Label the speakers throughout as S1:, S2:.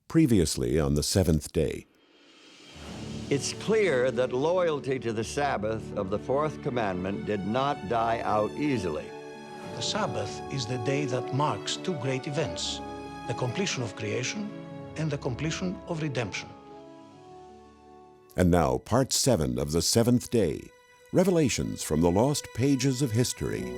S1: Previously on the seventh day.
S2: It's clear that loyalty to the Sabbath of the fourth commandment did not die out easily.
S3: The Sabbath is the day that marks two great events, the completion of creation and the completion of redemption.
S1: And now, part 7 of the seventh day, Revelations from the Lost Pages of History.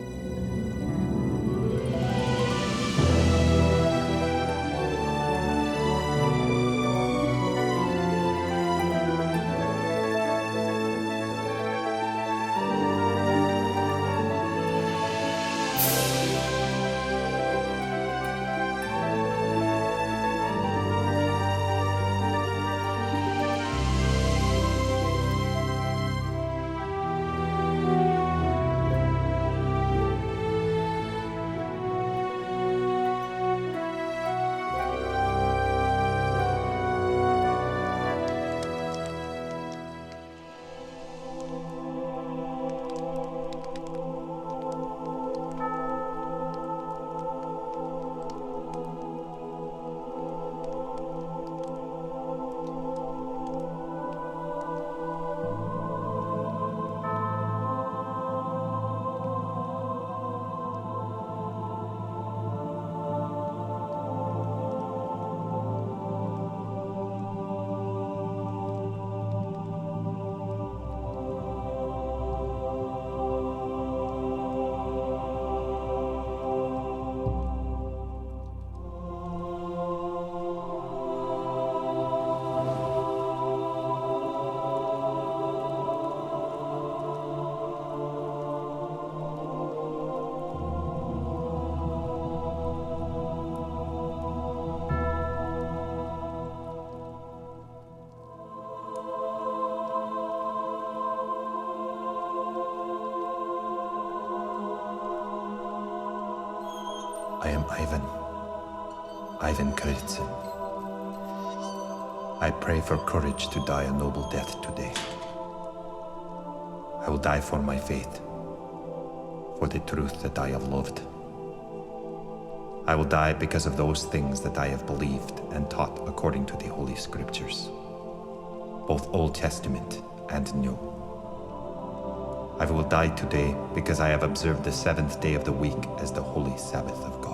S4: I am Ivan Krizin. I pray for courage to die a noble death today. I will die for my faith, for the truth that I have loved. I will die because of those things that I have believed and taught according to the Holy Scriptures, both Old Testament and New. I will die today because I have observed the seventh day of the week as the holy Sabbath of God.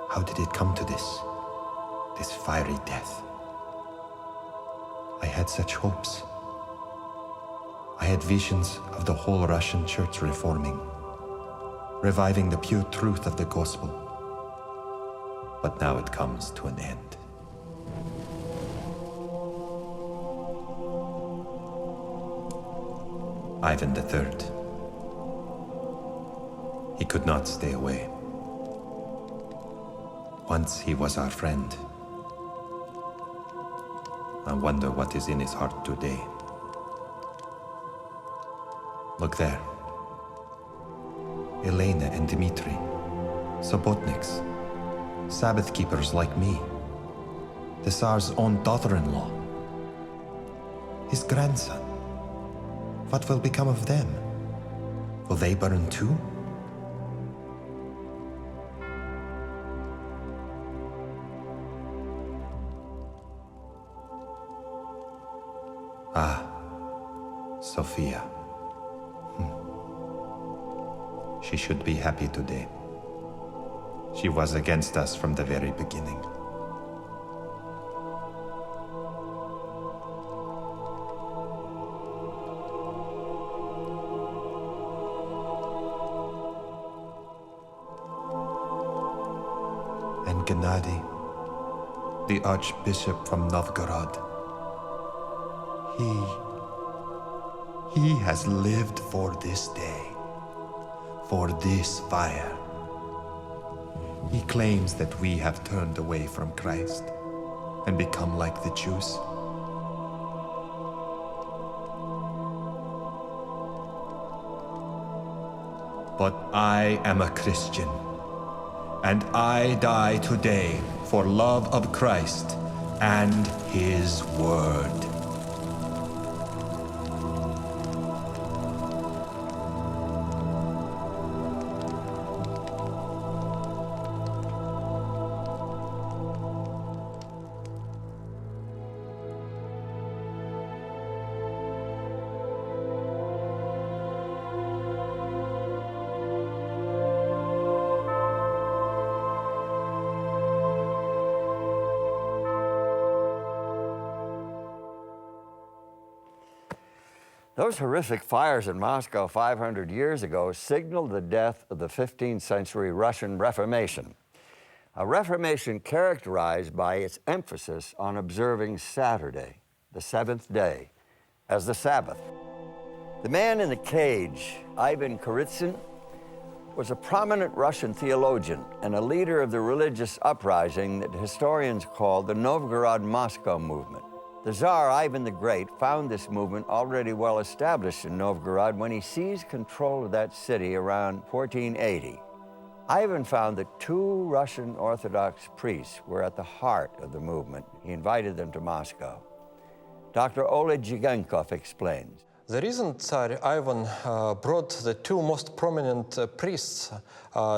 S4: How did it come to this fiery death? I had such hopes. I had visions of the whole Russian church reforming, reviving the pure truth of the gospel. But now it comes to an end. Ivan III. He could not stay away. Once he was our friend. I wonder what is in his heart today. Look there. Elena and Dmitri, Sobotniks, Sabbath keepers like me. The Tsar's own daughter-in-law. His grandson. What will become of them? Will they burn too? Ah, Sophia. She should be happy today. She was against us from the very beginning. And Gennady, the Archbishop from Novgorod, he has lived for this day, for this fire. He claims that we have turned away from Christ and become like the Jews. But I am a Christian, and I die today for love of Christ and His Word.
S2: Those horrific fires in Moscow 500 years ago signaled the death of the 15th century Russian Reformation, a Reformation characterized by its emphasis on observing Saturday, the seventh day, as the Sabbath. The man in the cage, Ivan Kuritsyn, was a prominent Russian theologian and a leader of the religious uprising that historians call the Novgorod-Moscow movement. The Tsar Ivan the Great found this movement already well established in Novgorod when he seized control of that city around 1480. Ivan found that two Russian Orthodox priests were at the heart of the movement. He invited them to Moscow. Dr. Oleg Jigenkov explains.
S5: The reason Tsar Ivan brought the two most prominent priests,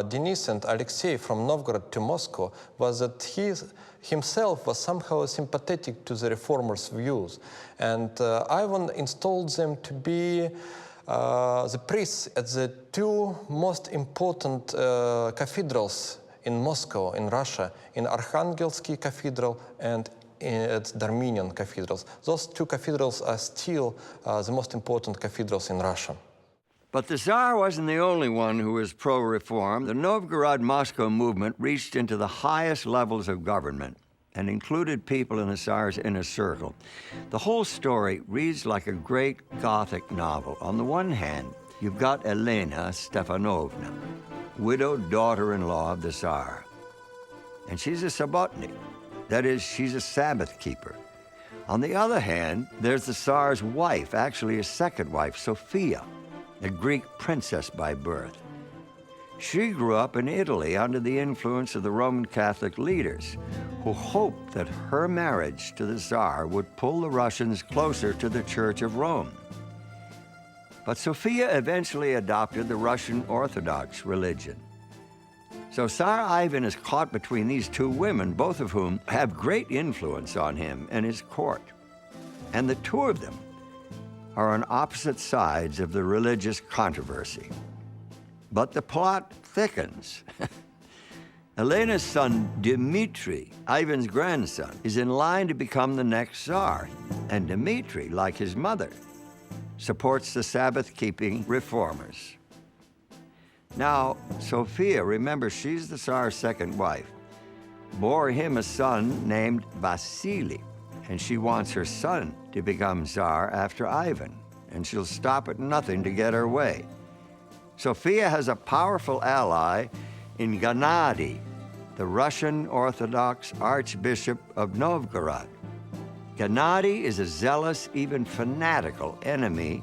S5: Denis and Alexei, from Novgorod to Moscow was that he himself was somehow sympathetic to the reformers' views. And Ivan installed them to be the priests at the two most important cathedrals in Moscow, in Russia, in Arkhangelsky Cathedral and at Darminian cathedrals. Those two cathedrals are still the most important cathedrals in Russia.
S2: But the Tsar wasn't the only one who was pro-reform. The Novgorod-Moscow movement reached into the highest levels of government and included people in the Tsar's inner circle. The whole story reads like a great Gothic novel. On the one hand, you've got Elena Stefanovna, widowed daughter-in-law of the Tsar. And she's a sabotnik. That is, she's a Sabbath keeper. On the other hand, there's the Tsar's wife, actually his second wife, Sophia, a Greek princess by birth. She grew up in Italy under the influence of the Roman Catholic leaders, who hoped that her marriage to the Tsar would pull the Russians closer to the Church of Rome. But Sophia eventually adopted the Russian Orthodox religion. So Tsar Ivan is caught between these two women, both of whom have great influence on him and his court. And the two of them are on opposite sides of the religious controversy. But the plot thickens. Elena's son, Dmitri, Ivan's grandson, is in line to become the next Tsar. And Dmitri, like his mother, supports the Sabbath-keeping reformers. Now, Sophia, remember, she's the Tsar's second wife, bore him a son named Vasily, and she wants her son to become Tsar after Ivan, and she'll stop at nothing to get her way. Sophia has a powerful ally in Gennady, the Russian Orthodox Archbishop of Novgorod. Gennady is a zealous, even fanatical enemy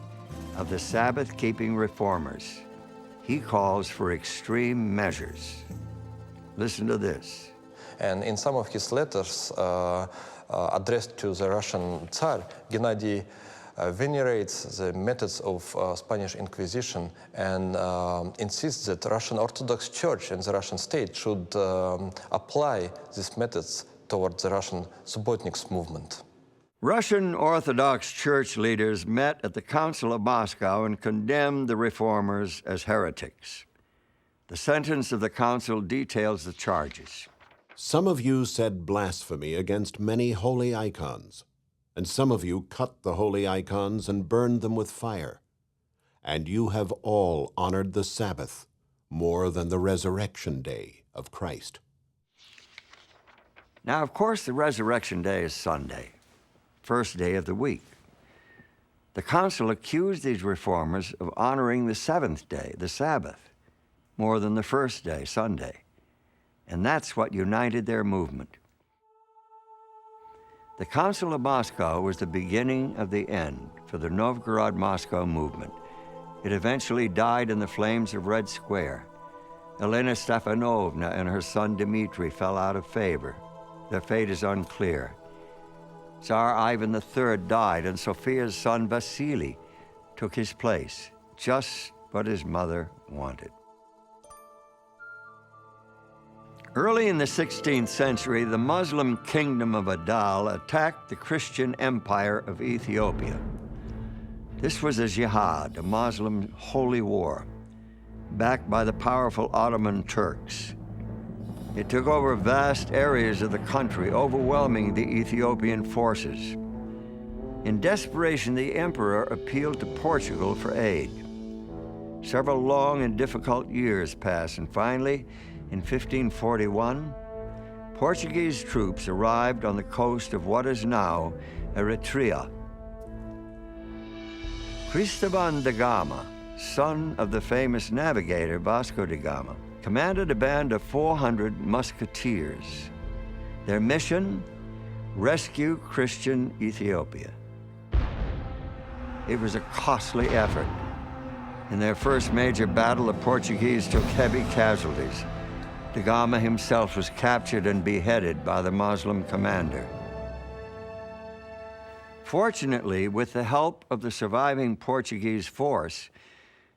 S2: of the Sabbath-keeping reformers. He calls for extreme measures. Listen to this.
S5: And in some of his letters addressed to the Russian Tsar, Gennady venerates the methods of Spanish Inquisition and insists that the Russian Orthodox Church and the Russian state should apply these methods towards the Russian Subotniks movement.
S2: Russian Orthodox Church leaders met at the Council of Moscow and condemned the reformers as heretics. The sentence of the council details the charges.
S1: Some of you said blasphemy against many holy icons, and some of you cut the holy icons and burned them with fire. And you have all honored the Sabbath more than the resurrection day of Christ.
S2: Now, of course, the resurrection day is Sunday, first day of the week. The council accused these reformers of honoring the seventh day, the Sabbath, more than the first day, Sunday. And that's what united their movement. The Council of Moscow was the beginning of the end for the Novgorod-Moscow movement. It eventually died in the flames of Red Square. Elena Stefanovna and her son Dmitri fell out of favor. Their fate is unclear. Tsar Ivan III died, and Sophia's son Vasily took his place, just what his mother wanted. Early in the 16th century, the Muslim kingdom of Adal attacked the Christian empire of Ethiopia. This was a jihad, a Muslim holy war, backed by the powerful Ottoman Turks. It took over vast areas of the country, overwhelming the Ethiopian forces. In desperation, the emperor appealed to Portugal for aid. Several long and difficult years passed, and finally, in 1541, Portuguese troops arrived on the coast of what is now Eritrea. Cristobal da Gama, son of the famous navigator Vasco da Gama, commanded a band of 400 musketeers. Their mission? Rescue Christian Ethiopia. It was a costly effort. In their first major battle, the Portuguese took heavy casualties. Da Gama himself was captured and beheaded by the Muslim commander. Fortunately, with the help of the surviving Portuguese force,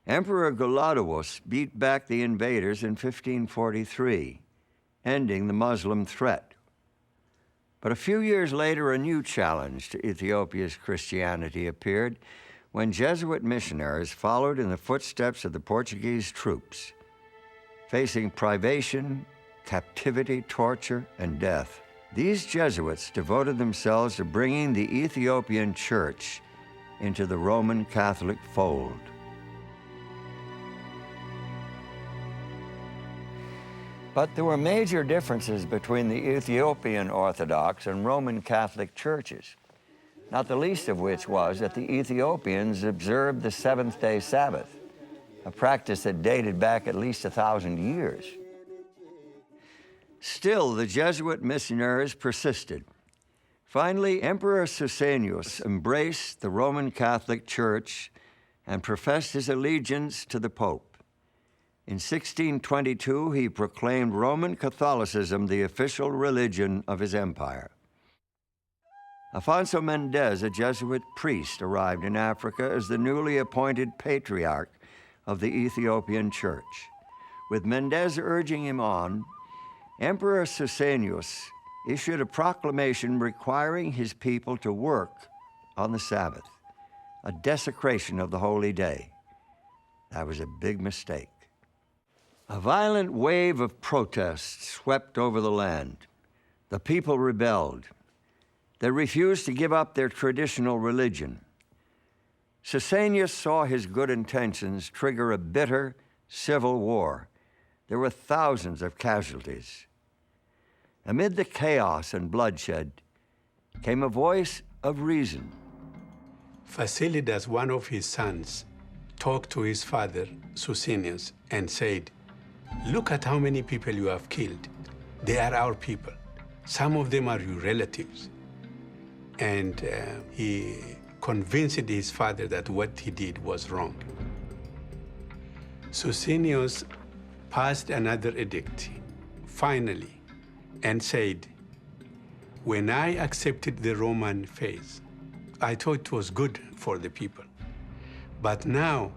S2: Emperor Goladuos beat back the invaders in 1543, ending the Muslim threat. But a few years later, a new challenge to Ethiopia's Christianity appeared when Jesuit missionaries followed in the footsteps of the Portuguese troops, facing privation, captivity, torture, and death. These Jesuits devoted themselves to bringing the Ethiopian Church into the Roman Catholic fold. But there were major differences between the Ethiopian Orthodox and Roman Catholic churches, not the least of which was that the Ethiopians observed the seventh-day Sabbath, a practice that dated back at least 1,000 years. Still, the Jesuit missionaries persisted. Finally, Emperor Susenyos embraced the Roman Catholic Church and professed his allegiance to the Pope. In 1622, he proclaimed Roman Catholicism the official religion of his empire. Afonso Mendez, a Jesuit priest, arrived in Africa as the newly appointed patriarch of the Ethiopian Church. With Mendez urging him on, Emperor Susenyos issued a proclamation requiring his people to work on the Sabbath, a desecration of the holy day. That was a big mistake. A violent wave of protests swept over the land. The people rebelled. They refused to give up their traditional religion. Susenyos saw his good intentions trigger a bitter civil war. There were thousands of casualties. Amid the chaos and bloodshed came a voice of reason.
S6: Fasilidas, one of his sons, talked to his father, Susenyos, and said, "Look at how many people you have killed. They are our people. Some of them are your relatives." And he convinced his father that what he did was wrong. Susenyos passed another edict, finally, and said, "When I accepted the Roman faith, I thought it was good for the people. But now,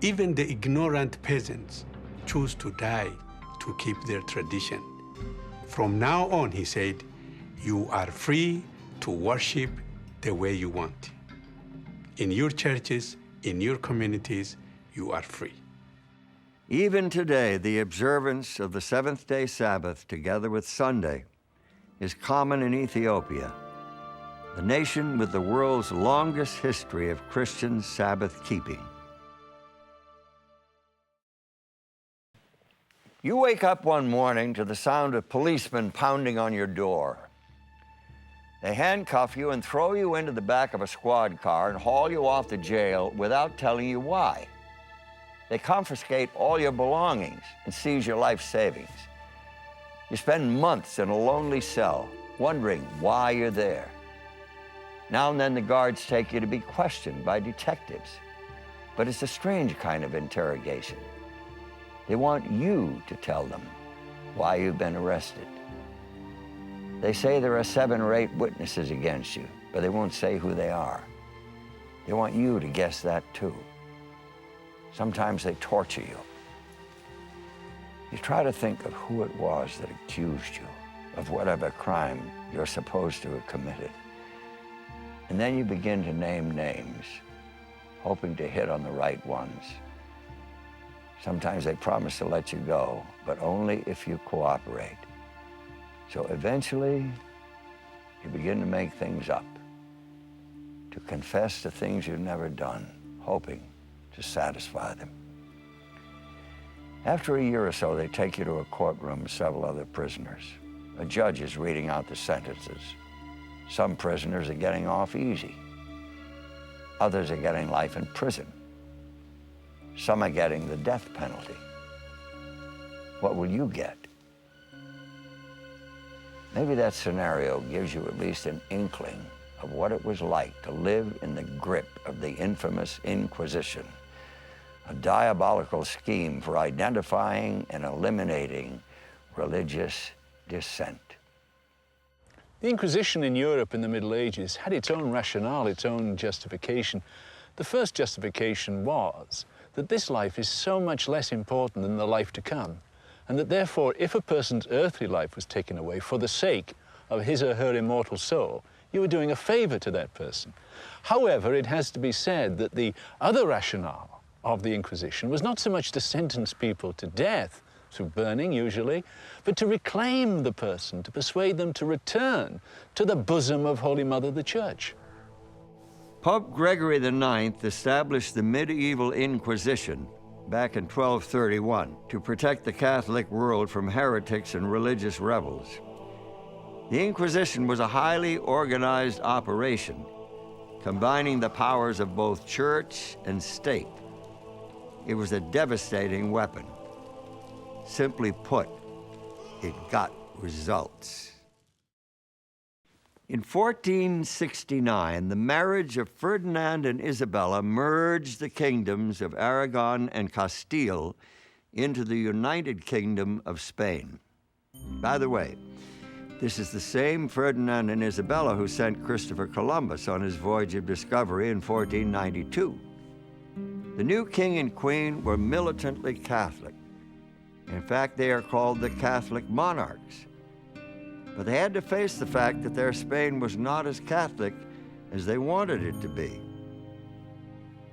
S6: even the ignorant peasants choose to die to keep their tradition. From now on," he said, "you are free to worship the way you want. In your churches, in your communities, you are free."
S2: Even today, the observance of the seventh-day Sabbath, together with Sunday, is common in Ethiopia, the nation with the world's longest history of Christian Sabbath keeping. You wake up one morning to the sound of policemen pounding on your door. They handcuff you and throw you into the back of a squad car and haul you off to jail without telling you why. They confiscate all your belongings and seize your life savings. You spend months in a lonely cell, wondering why you're there. Now and then the guards take you to be questioned by detectives, but it's a strange kind of interrogation. They want you to tell them why you've been arrested. They say there are 7 or 8 witnesses against you, but they won't say who they are. They want you to guess that too. Sometimes they torture you. You try to think of who it was that accused you of whatever crime you're supposed to have committed. And then you begin to name names, hoping to hit on the right ones. Sometimes they promise to let you go, but only if you cooperate. So eventually, you begin to make things up. to confess the things you've never done, hoping to satisfy them. After a year or so, they take you to a courtroom with several other prisoners. A judge is reading out the sentences. Some prisoners are getting off easy. Others are getting life in prison. Some are getting the death penalty. What will you get? Maybe that scenario gives you at least an inkling of what it was like to live in the grip of the infamous Inquisition, a diabolical scheme for identifying and eliminating religious dissent.
S7: The Inquisition in Europe in the Middle Ages had its own rationale, its own justification. The first justification was that this life is so much less important than the life to come, and that therefore, if a person's earthly life was taken away for the sake of his or her immortal soul, you were doing a favor to that person. However, it has to be said that the other rationale of the Inquisition was not so much to sentence people to death, through burning usually, but to reclaim the person, to persuade them to return to the bosom of Holy Mother the Church.
S2: Pope Gregory IX established the medieval Inquisition back in 1231 to protect the Catholic world from heretics and religious rebels. The Inquisition was a highly organized operation, combining the powers of both church and state. It was a devastating weapon. Simply put, it got results. In 1469, the marriage of Ferdinand and Isabella merged the kingdoms of Aragon and Castile into the United Kingdom of Spain. By the way, this is the same Ferdinand and Isabella who sent Christopher Columbus on his voyage of discovery in 1492. The new king and queen were militantly Catholic. In fact, they are called the Catholic monarchs. But they had to face the fact that their Spain was not as Catholic as they wanted it to be.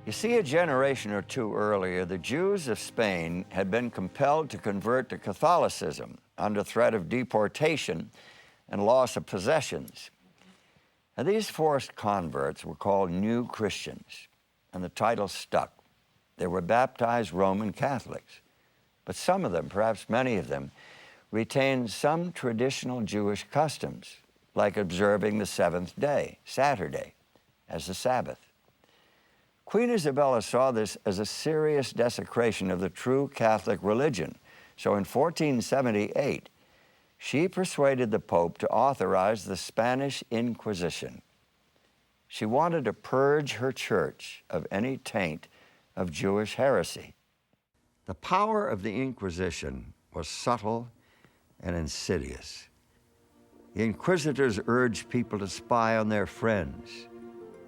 S2: You see, a generation or two earlier, the Jews of Spain had been compelled to convert to Catholicism under threat of deportation and loss of possessions. Now, these forced converts were called New Christians, and the title stuck. They were baptized Roman Catholics, but some of them, perhaps many of them, retained some traditional Jewish customs, like observing the seventh day, Saturday, as the Sabbath. Queen Isabella saw this as a serious desecration of the true Catholic religion. So in 1478, she persuaded the Pope to authorize the Spanish Inquisition. She wanted to purge her church of any taint of Jewish heresy. The power of the Inquisition was subtle and insidious. The inquisitors urged people to spy on their friends,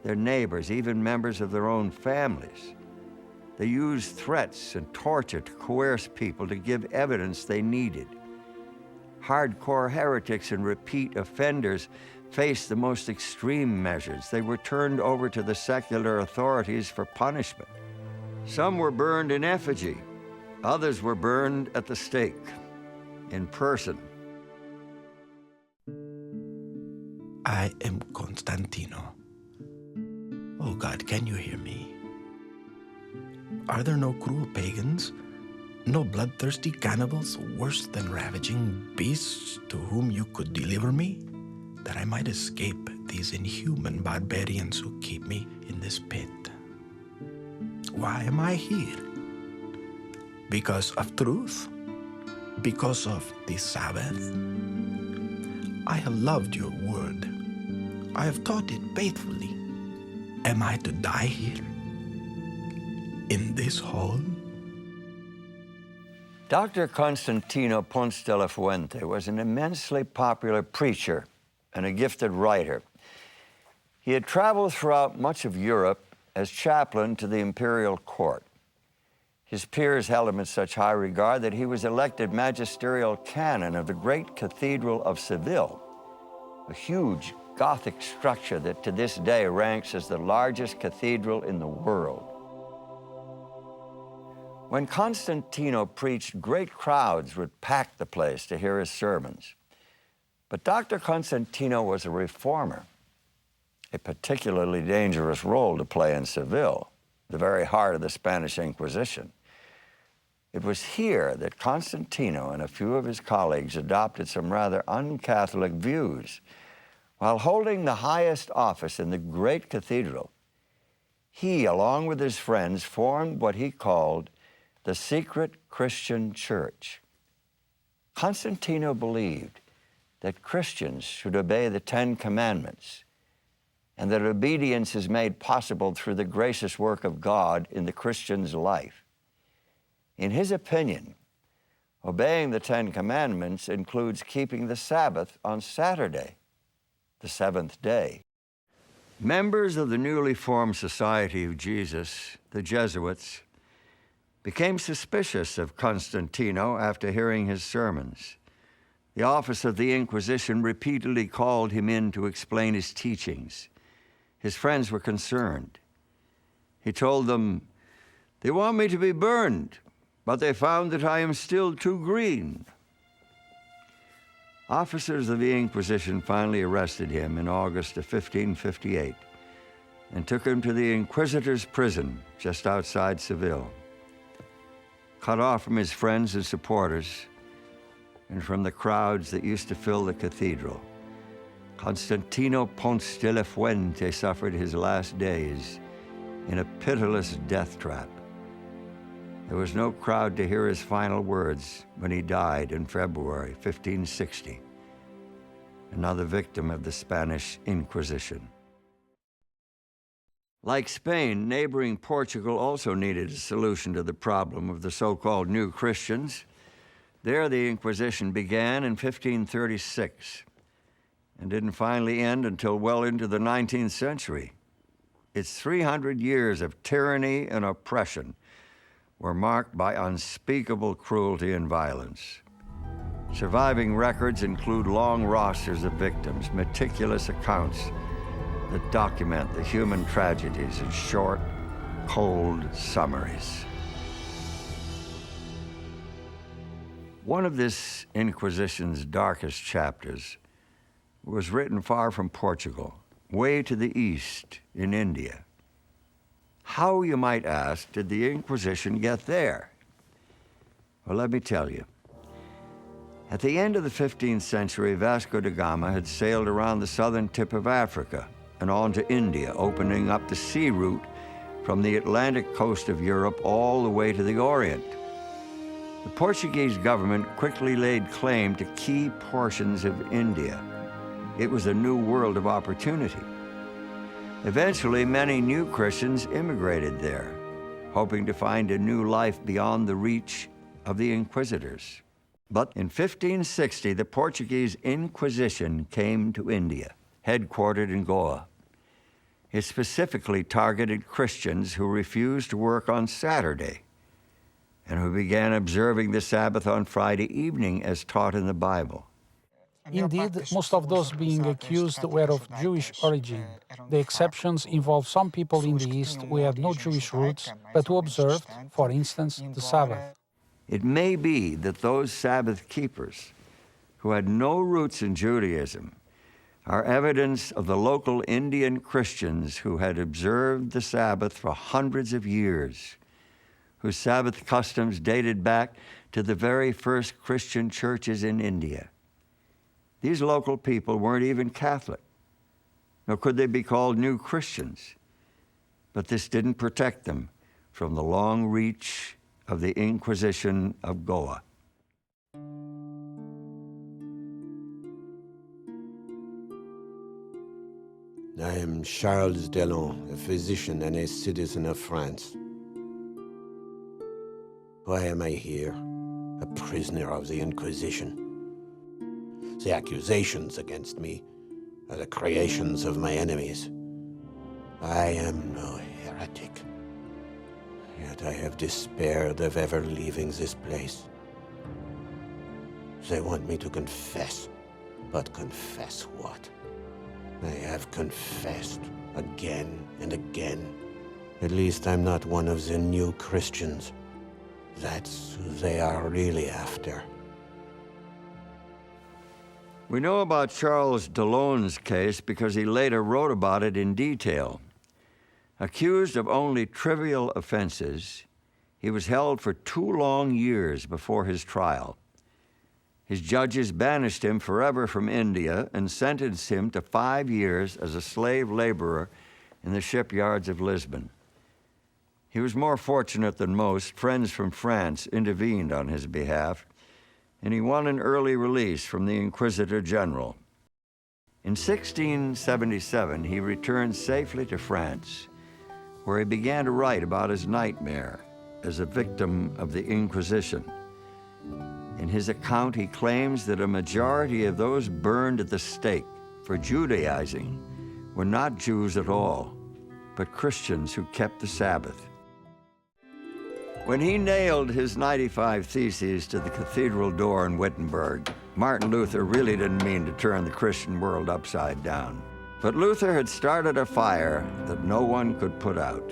S2: their neighbors, even members of their own families. They used threats and torture to coerce people to give evidence they needed. Hardcore heretics and repeat offenders faced the most extreme measures. They were turned over to the secular authorities for punishment. Some were burned in effigy. Others were burned at the stake, in person.
S8: I am Constantino. Oh God, can you hear me? Are there no cruel pagans, no bloodthirsty cannibals worse than ravaging beasts to whom you could deliver me, that I might escape these inhuman barbarians who keep me in this pit? Why am I here? Because of truth? Because of the Sabbath? I have loved your word. I have taught it faithfully. Am I to die here? In this hall?
S2: Dr. Constantino Ponce de la Fuente was an immensely popular preacher and a gifted writer. He had traveled throughout much of Europe as chaplain to the imperial court. His peers held him in such high regard that he was elected magisterial canon of the great Cathedral of Seville, a huge Gothic structure that to this day ranks as the largest cathedral in the world. When Constantino preached, great crowds would pack the place to hear his sermons. But Dr. Constantino was a reformer. a particularly dangerous role to play in Seville, the very heart of the Spanish Inquisition. It was here that Constantino and a few of his colleagues adopted some rather un-Catholic views. While holding the highest office in the great cathedral, he, along with his friends, formed what he called the secret Christian church. Constantino believed that Christians should obey the 10 Commandments, and that obedience is made possible through the gracious work of God in the Christian's life. In his opinion, obeying the 10 Commandments includes keeping the Sabbath on Saturday, the seventh day. Members of the newly formed Society of Jesus, the Jesuits, became suspicious of Constantino after hearing his sermons. The Office of the Inquisition repeatedly called him in to explain his teachings. His friends were concerned. He told them, "They want me to be burned, but they found that I am still too green." Officers of the Inquisition finally arrested him in August of 1558 and took him to the Inquisitor's prison just outside Seville. Cut off from his friends and supporters and from the crowds that used to fill the cathedral, Constantino Ponce de la Fuente suffered his last days in a pitiless death trap. There was no crowd to hear his final words when he died in February 1560, another victim of the Spanish Inquisition. Like Spain, neighboring Portugal also needed a solution to the problem of the so-called New Christians. There, the Inquisition began in 1536 and didn't finally end until well into the 19th century. Its 300 years of tyranny and oppression were marked by unspeakable cruelty and violence. Surviving records include long rosters of victims, meticulous accounts that document the human tragedies in short, cold summaries. One of this Inquisition's darkest chapters was written far from Portugal, way to the east in India. How, you might ask, did the Inquisition get there? Well, let me tell you. At the end of the 15th century, Vasco da Gama had sailed around the southern tip of Africa and on to India, opening up the sea route from the Atlantic coast of Europe all the way to the Orient. The Portuguese government quickly laid claim to key portions of India. It was a new world of opportunity. Eventually, many new Christians immigrated there, hoping to find a new life beyond the reach of the inquisitors. But in 1560, the Portuguese Inquisition came to India, headquartered in Goa. It specifically targeted Christians who refused to work on Saturday and who began observing the Sabbath on Friday evening as taught in the Bible.
S9: Indeed, most of those being accused were of Jewish origin. The exceptions involved some people in the East who had no Jewish roots, but who observed, for instance, the Sabbath.
S2: It may be that those Sabbath keepers who had no roots in Judaism are evidence of the local Indian Christians who had observed the Sabbath for hundreds of years, whose Sabbath customs dated back to the very first Christian churches in India. These local people weren't even Catholic, nor could they be called new Christians. But this didn't protect them from the long reach of the Inquisition of Goa.
S1: I am Charles Delon, a physician and a citizen of France. Why am I here, a prisoner of the Inquisition? The accusations against me are the creations of my enemies. I am no heretic, yet I have despaired of ever leaving this place. They want me to confess, but confess what? I have confessed again and again. At least I'm not one of the new Christians. That's who they are really after.
S2: We know about Charles Delon's case because he later wrote about it in detail. Accused of only trivial offenses, he was held for 2 long years before his trial. His judges banished him forever from India and sentenced him to 5 years as a slave laborer in the shipyards of Lisbon. He was more fortunate than most. Friends from France intervened on his behalf, and he won an early release from the Inquisitor General. In 1677, he returned safely to France, where he began to write about his nightmare as a victim of the Inquisition. In his account, he claims that a majority of those burned at the stake for Judaizing were not Jews at all, but Christians who kept the Sabbath. When he nailed his 95 Theses to the cathedral door in Wittenberg, Martin Luther really didn't mean to turn the Christian world upside down. But Luther had started a fire that no one could put out.